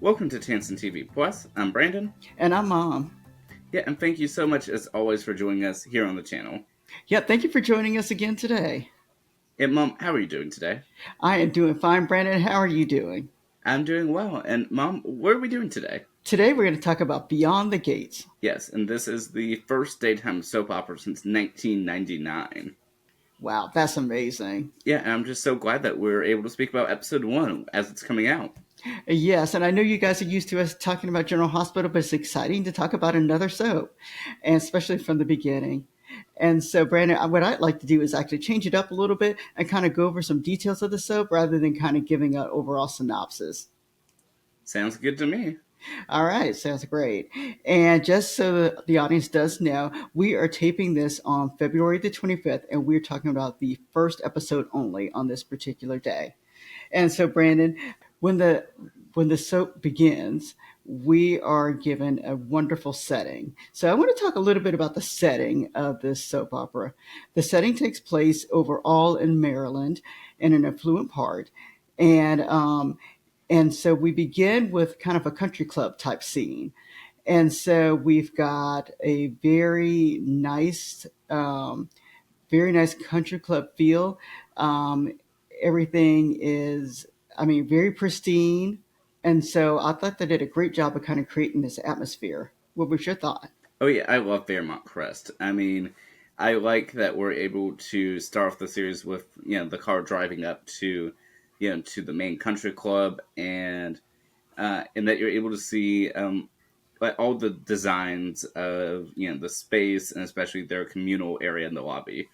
Welcome to Tansson TV Plus. I'm Brandon. And I'm Mom. Yeah, and thank you so much as always for joining us here on the channel. Yeah, thank you for joining us again today. And Mom, how are you doing today? I am doing fine, Brandon. How are you doing? I'm doing well. And Mom, what are we doing today? Today we're going to talk about Beyond the Gates. Yes, and this is the first daytime soap opera since 1999. Wow, that's amazing. Yeah, and I'm just so glad that we're able to speak about episode 1 as it's coming out. Yes, and I know you guys are used to us talking about General Hospital, but it's exciting to talk about another soap, and especially from the beginning. And so, Brandon, what I'd like to do is actually change it up a little bit and kind of go over some details of the soap rather than kind of giving an overall synopsis. Sounds good to me. All right, sounds great. And just so the audience does know, we are taping this on February the 25th, and we're talking about the first episode only on this particular day. And so, Brandon, when the when the soap begins, we are given a wonderful setting. So I want to talk a little bit about the setting of this soap opera. The setting takes place overall in Maryland in an affluent part. And and so we begin with kind of a country club type scene. And so we've got a very nice country club feel. Um, Everything is, very pristine. And so I thought they did a great job of kind of creating this atmosphere. What was your thought? Oh yeah, I love Fairmont Crest. I mean, I like that we're able to start off the series with, the car driving up to, to the main country club, and that you're able to see like all the designs of the space and especially their communal area in the lobby.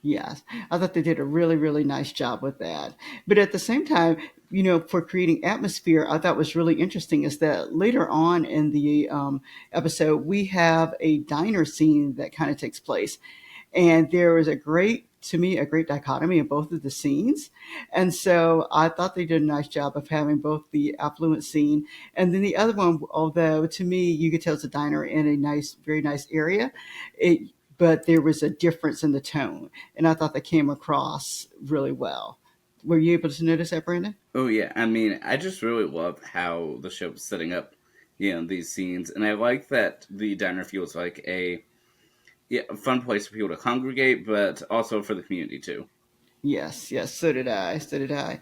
Yes, I thought they did a really, really nice job with that. But at the same time, for creating atmosphere, I thought was really interesting is that later on in the episode, we have a diner scene that kind of takes place. And there was to me, a great dichotomy of both of the scenes. And so I thought they did a nice job of having both the affluent scene and then the other one, although to me, you could tell it's a diner in a nice, very nice area. It, but there was a difference in the tone. And I thought that came across really well. Were you able to notice that, Brandon? Oh yeah, I mean, I just really love how the show is setting up, these scenes, and I like that the diner feels like a fun place for people to congregate, but also for the community too. Yes, yes, so did I. So did I.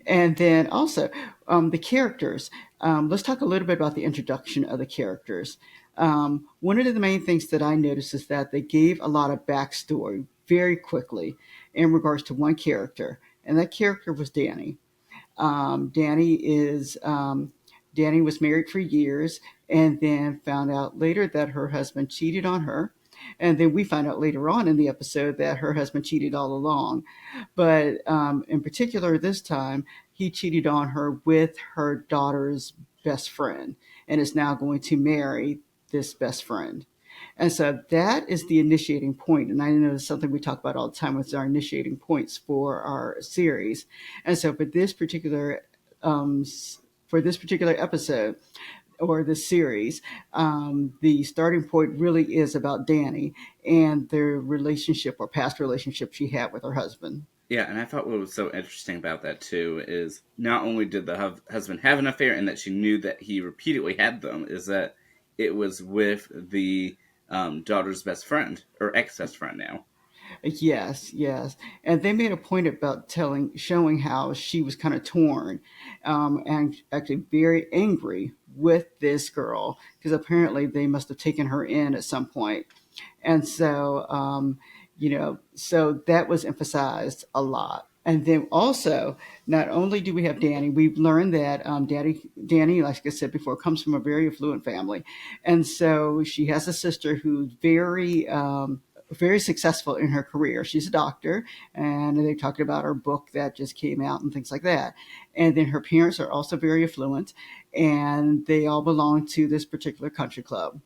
And then also the characters. Let's talk a little bit about the introduction of the characters. One of the main things that I noticed is that they gave a lot of backstory very quickly in regards to one character, and that character was Danny. Um, Danny is Danny was married for years, and then found out later that her husband cheated on her. And then we find out later on in the episode that her husband cheated all along. But in particular, this time, he cheated on her with her daughter's best friend and is now going to marry this best friend. And so that is the initiating point. And I know it's something we talk about all the time with our initiating points for our series. And so um, for this particular episode, or the series, the starting point really is about Danny and the relationship or past relationship she had with her husband. Yeah, and I thought what was so interesting about that too is not only did the husband have an affair and that she knew that he repeatedly had them, is that it was with the daughter's best friend or ex best friend now. Yes, yes. And they made a point about showing how she was kind of torn and actually very angry with this girl because apparently they must have taken her in at some point. And so, so that was emphasized a lot. And then also, not only do we have Danny, we've learned that Danny, like I said before, comes from a very affluent family, and so she has a sister who's very successful in her career. She's a doctor, and they talked about her book that just came out and things like that. And then her parents are also very affluent, and they all belong to this particular country club.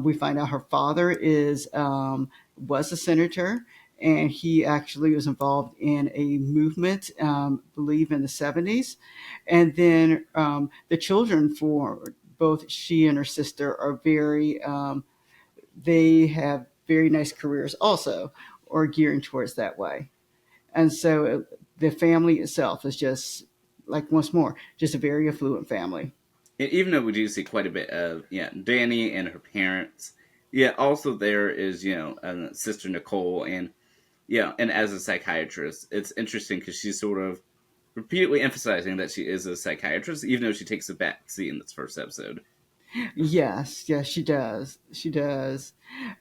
We find out her father is was a senator, and he actually was involved in a movement, I believe in the 70s. And then the children for both she and her sister are they have very nice careers also, or gearing towards that way. And so the family itself is just like once more, just a very affluent family. And even though we do see quite a bit of Danny and her parents, also there is sister Nicole, and and as a psychiatrist, it's interesting because she's sort of repeatedly emphasizing that she is a psychiatrist, even though she takes a back seat in this first episode. Yes, yes, she does. She does.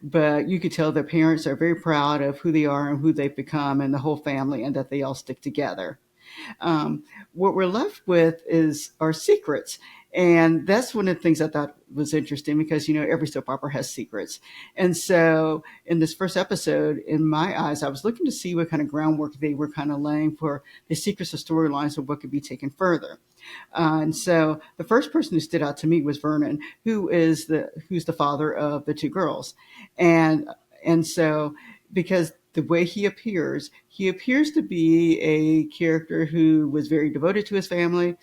But you could tell their parents are very proud of who they are and who they've become and the whole family and that they all stick together. What we're left with is our secrets. And that's one of the things I thought was interesting because, every soap opera has secrets. And so in this first episode, in my eyes, I was looking to see what kind of groundwork they were kind of laying for the secrets of storylines of what could be taken further. And so the first person who stood out to me was Vernon, who's the father of the two girls, and and so because the way he appears to be a character who was very devoted to his family.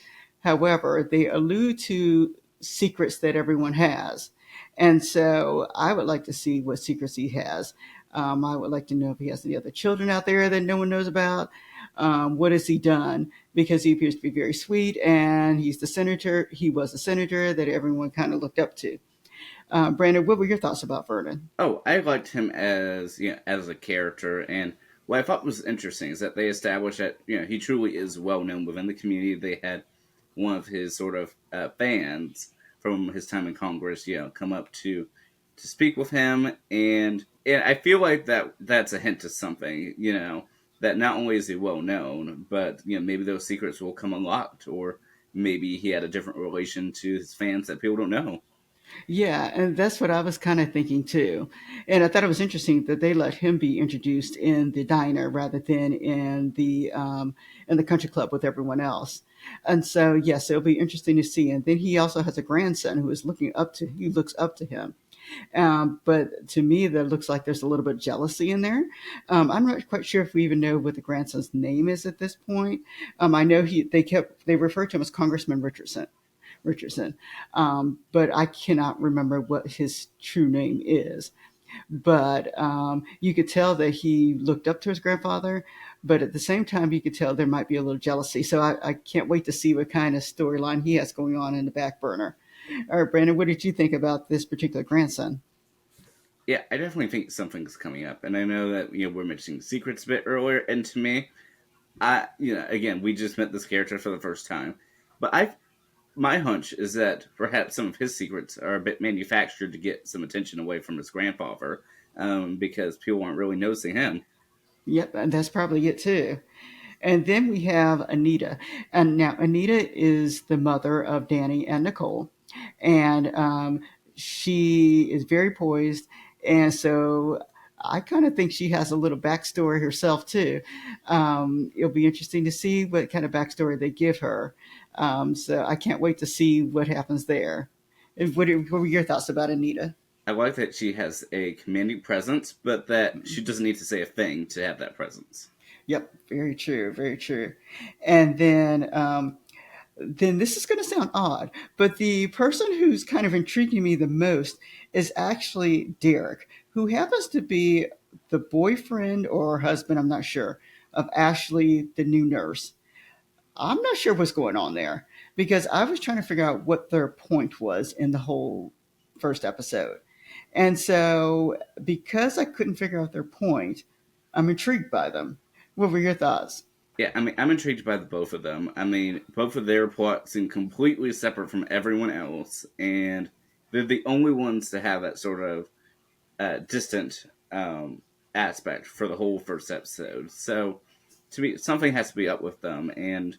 However, they allude to secrets that everyone has, and so I would like to see what secrets he has. I would like to know if he has any other children out there that no one knows about. What has he done? Because he appears to be very sweet, and he's the senator. He was a senator that everyone kind of looked up to. Brandon, what were your thoughts about Vernon? Oh, I liked him as as a character, and what I thought was interesting is that they established that he truly is well known within the community. They had one of his sort of fans from his time in Congress, come up to speak with him, and I feel like that's a hint to something, that not only is he well known, but maybe those secrets will come unlocked, or maybe he had a different relation to his fans that people don't know. Yeah, and that's what I was kind of thinking too. And I thought it was interesting that they let him be introduced in the diner rather than in the country club with everyone else. And so, yes, it'll be interesting to see. And then he also has a grandson who looks up to him. But to me, that looks like there's a little bit of jealousy in there. I'm not quite sure if we even know what the grandson's name is at this point. I know they referred to him as Congressman Richardson, but I cannot remember what his true name is. But you could tell that he looked up to his grandfather, but at the same time, you could tell there might be a little jealousy. So I can't wait to see what kind of storyline he has going on in the back burner. All right, Brandon, what did you think about this particular grandson? Yeah, I definitely think something's coming up, and I know that we're mentioning secrets a bit earlier, and to me, again, we just met this character for the first time, but I my hunch is that perhaps some of his secrets are a bit manufactured to get some attention away from his grandfather, because people aren't really noticing him. Yep, and that's probably it too. And then we have Anita. And now Anita is the mother of Danny and Nicole. And she is very poised. And so I kind of think she has a little backstory herself, too. It'll be interesting to see what kind of backstory they give her. So I can't wait to see what happens there. What were your thoughts about Anita? I like that she has a commanding presence, but that she doesn't need to say a thing to have that presence. Yep, very true, very true. And then this is going to sound odd, but the person who's kind of intriguing me the most is actually Derek, who happens to be the boyfriend or husband, I'm not sure, of Ashley, the new nurse. I'm not sure what's going on there because I was trying to figure out what their point was in the whole first episode. And so, because I couldn't figure out their point, I'm intrigued by them. What were your thoughts? Yeah, I mean, I'm intrigued by the both of them. I mean, both of their plots seem completely separate from everyone else, and they're the only ones to have that sort of distant aspect for the whole first episode. So, to me, something has to be up with them, and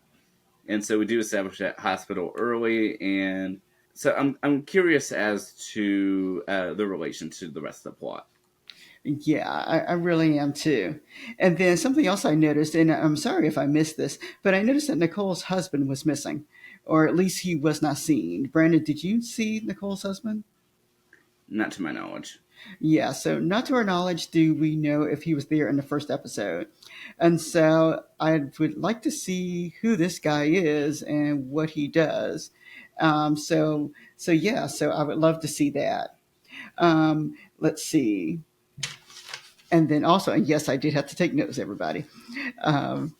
so we do establish that hospital early, and so I'm curious as to the relation to the rest of the plot. Yeah, I really am too. And then something else I noticed, and I'm sorry if I missed this, but I noticed that Nicole's husband was missing, or at least he was not seen. Brandon, did you see Nicole's husband? Not to my knowledge. Yeah, so not to our knowledge do we know if he was there in the first episode. And so I would like to see who this guy is and what he does. So I would love to see that. Let's see. And then also, and yes, I did have to take notes, everybody. Um,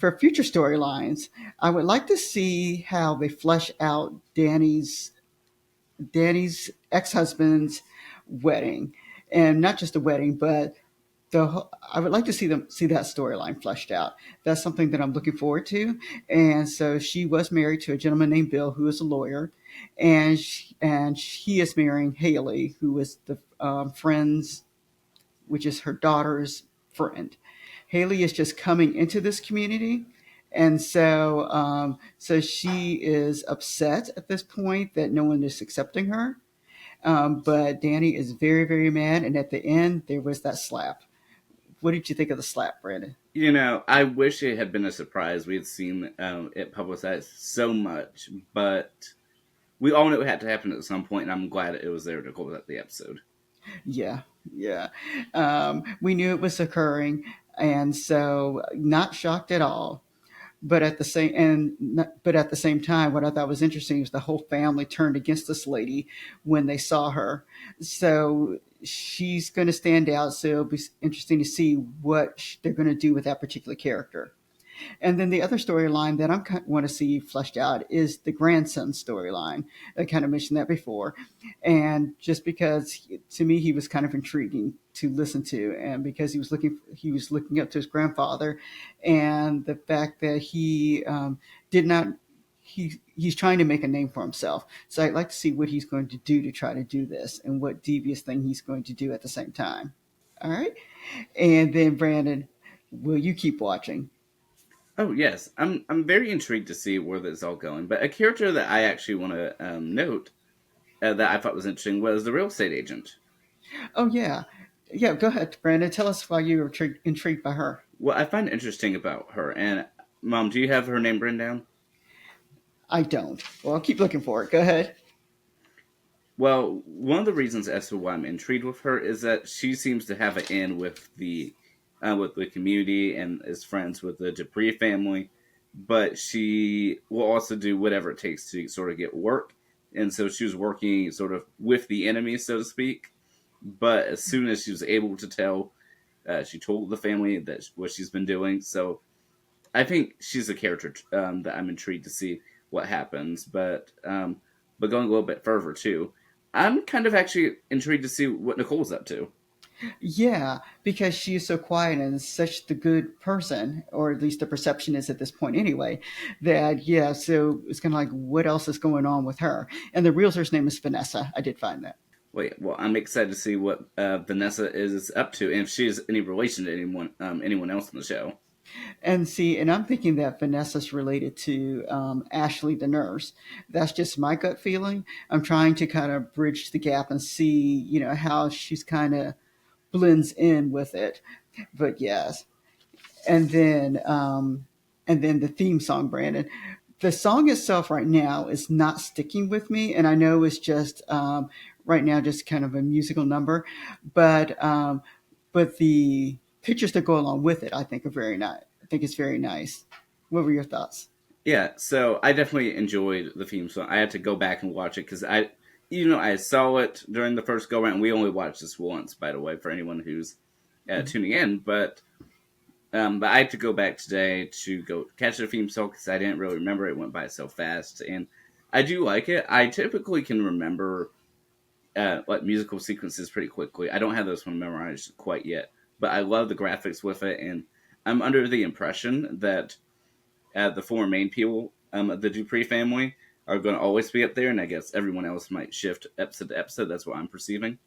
for future storylines, I would like to see how they flesh out Danny's ex-husband's wedding, and not just a wedding, but I would like to see that storyline fleshed out. That's something that I'm looking forward to. And so she was married to a gentleman named Bill, who is a lawyer, and he is marrying Haley, who is the friend's, which is her daughter's friend. Haley is just coming into this community, and so she is upset at this point that no one is accepting her. But Danny is very, very mad, and at the end there was that slap. What did you think of the slap, Brandon? I wish it had been a surprise. We had seen it publicized so much, but we all knew it had to happen at some point, and I'm glad it was there to close out the episode. Yeah, yeah. We knew it was occurring, and so not shocked at all. But at the same time, what I thought was interesting was the whole family turned against this lady when they saw her. So she's going to stand out. So it'll be interesting to see what they're going to do with that particular character. And then the other storyline that I want to see fleshed out is the grandson storyline. I kind of mentioned that before, and just because to me he was kind of intriguing to listen to, and because he was looking up to his grandfather, and the fact that he did not. He's trying to make a name for himself. So I'd like to see what he's going to do to try to do this and what devious thing he's going to do at the same time. All right. And then, Brandon, will you keep watching? Oh yes, I'm very intrigued to see where this is all going. But a character that I actually want to note that I thought was interesting was the real estate agent. Oh yeah, yeah. Go ahead, Brandon. Tell us why you were intrigued by her. What I find interesting about her, and Mom, do you have her name written down? I don't. Well, I'll keep looking for it. Go ahead. Well, one of the reasons as to why I'm intrigued with her is that she seems to have an in with the community and is friends with the Dupree family, but she will also do whatever it takes to sort of get work. And so she was working sort of with the enemy, so to speak. But as soon as she was able to tell, she told the family that what she's been doing. So I think she's a character that I'm intrigued to see what happens. But going a little bit further too, I'm kind of actually intrigued to see what Nicole's up to. Yeah, because she is so quiet and such the good person, or at least the perception is at this point anyway, that yeah, so it's kind of like what else is going on with her? And the realtor's name is Vanessa. I did find that. Wait, well, I'm excited to see what Vanessa is up to, and if she has any relation to anyone else in the show. And see, and I'm thinking that Vanessa's related to Ashley, the nurse. That's just my gut feeling. I'm trying to kind of bridge the gap and see, how she's kind of blends in with it. But yes, and then the theme song, Brandon. The song itself right now is not sticking with me, and I know it's just right now just kind of a musical number, but the pictures that go along with it, I think, are very nice. I think it's very nice. What were your thoughts? Yeah, so I definitely enjoyed the theme song. I had to go back and watch it because I saw it during the first go round. We only watched this once, by the way, for anyone who's tuning in. But I had to go back today to go catch the theme song because I didn't really remember it. Went by so fast, and I do like it. I typically can remember like musical sequences pretty quickly. I don't have those one memorized quite yet, but I love the graphics with it, and I'm under the impression that the four main people of the Dupree family are going to always be up there, and I guess everyone else might shift episode to episode. That's what I'm perceiving.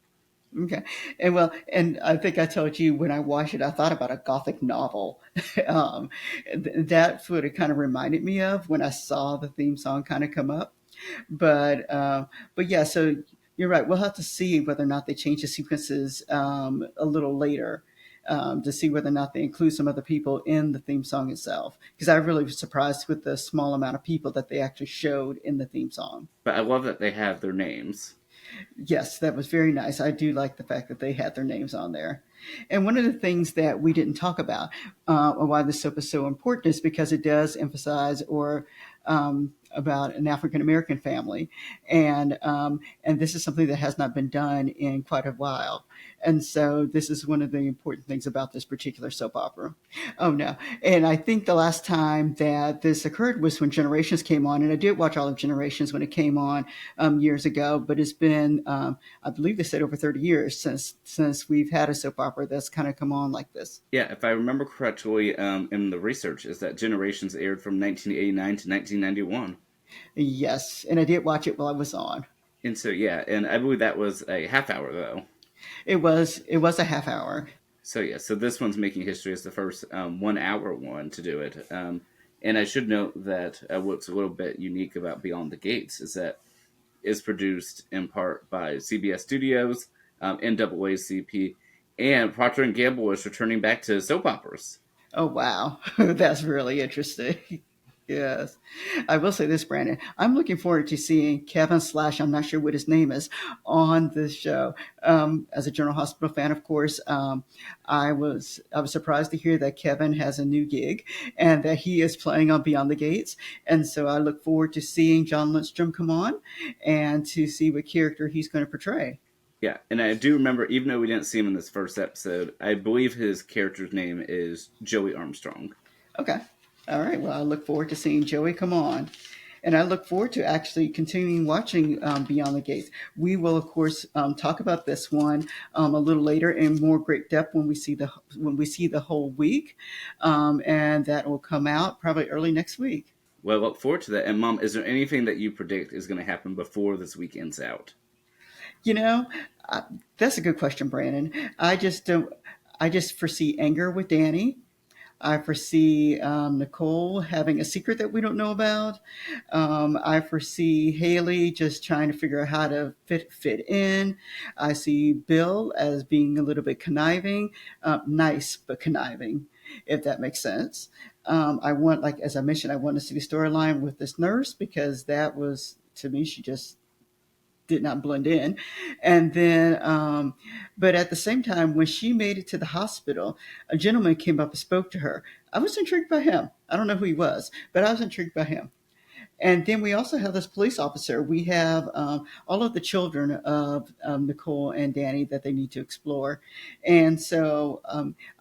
Okay, and I think I told you when I watched it, I thought about a gothic novel. um, that's what it kind of reminded me of when I saw the theme song kind of come up. But yeah, so you're right. We'll have to see whether or not they change the sequences a little later to see whether or not they include some other people in the theme song itself. Because I really was surprised with the small amount of people that they actually showed in the theme song. But I love that they have their names. Yes, that was very nice. I do like the fact that they had their names on there. And one of the things that we didn't talk about, why this soap is so important, is because it does emphasize or about an African American family, and this is something that has not been done in quite a while. And so this is one of the important things about this particular soap opera. Oh no! And I think the last time that this occurred was when Generations came on, and I did watch all of Generations when it came on years ago. But it's been, I believe they said, over 30 years since we've had a soap opera that's kind of come on like this. Yeah, if I remember correctly, in the research, is that Generations aired from 1989 to 1991. Yes, and I did watch it while I was on. And so, yeah, and I believe that was a half hour, though. It was a half hour. So, yeah, so this one's making history as the first 1 hour one to do it. And I should note that what's a little bit unique about Beyond the Gates is that it's produced in part by CBS Studios, NAACP, and Procter and Gamble is returning back to soap operas. Oh wow, that's really interesting. Yes, I will say this, Brandon. I'm looking forward to seeing Kevin slash I'm not sure what his name is on this show. As a General Hospital fan, of course, I was surprised to hear that Kevin has a new gig and that he is playing on Beyond the Gates. And so I look forward to seeing John Lindstrom come on and to see what character he's going to portray. Yeah, and I do remember, even though we didn't see him in this first episode, I believe his character's name is Joey Armstrong. Okay. All right. Well, I look forward to seeing Joey come on. And I look forward to actually continuing watching Beyond the Gates. We will, of course, talk about this one a little later in more great depth when we see the whole week, and that will come out probably early next week. Well, I look forward to that. And, Mom, is there anything that you predict is going to happen before this week ends out? You know, that's a good question, Brandon. I just don't. I just foresee anger with Danny. I foresee Nicole having a secret that we don't know about. I foresee Haley just trying to figure out how to fit in. I see Bill as being a little bit conniving, nice but conniving, if that makes sense. I want, like as I mentioned, I want to see the storyline with this nurse because that was to me she just did not blend in. And then, but at the same time, when she made it to the hospital, a gentleman came up and spoke to her. I was intrigued by him. I don't know who he was, but I was intrigued by him. And then we also have this police officer. We have all of the children of Nicole and Danny that they need to explore. And so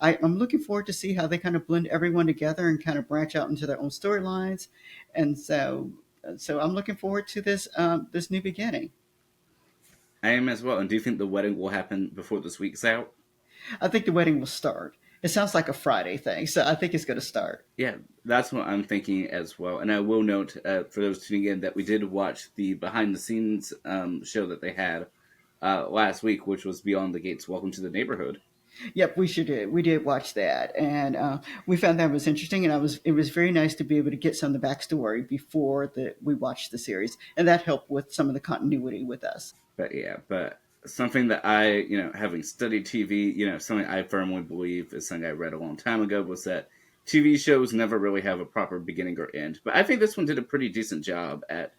I'm looking forward to see how they kind of blend everyone together and kind of branch out into their own storylines. And so I'm looking forward to this new beginning. I am as well. And do you think the wedding will happen before this week's out? I think the wedding will start. It sounds like a Friday thing, so I think it's going to start. Yeah, that's what I'm thinking as well. And I will note, for those tuning in, that we did watch the behind the scenes show that they had last week, which was Beyond the Gates Welcome to the Neighborhood. Yep, we sure did. We did watch that, and we found that was interesting. And it was very nice to be able to get some of the backstory before we watched the series, and that helped with some of the continuity with us. But yeah, but something that I, having studied TV, something I firmly believe is something I read a long time ago was that TV shows never really have a proper beginning or end. But I think this one did a pretty decent job at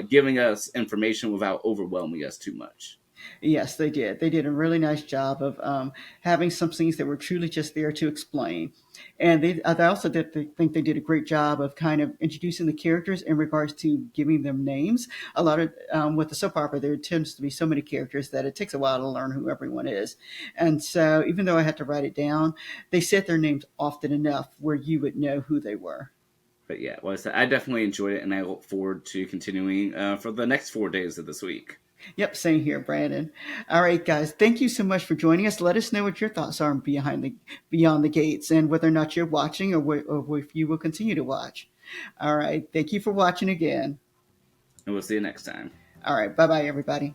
giving us information without overwhelming us too much. Yes, they did. They did a really nice job of having some things that were truly just there to explain. And I also think they did a great job of kind of introducing the characters in regards to giving them names. A lot of with the soap opera, there tends to be so many characters that it takes a while to learn who everyone is. And so even though I had to write it down, they said their names often enough where you would know who they were. But yeah, well, I definitely enjoyed it, and I look forward to continuing for the next 4 days of this week. Yep, same here, Brandon. All right, guys, thank you so much for joining us. Let us know what your thoughts are beyond the gates, and whether or not you're watching, or if you will continue to watch. All right, thank you for watching again. And we'll see you next time. All right, bye bye, everybody.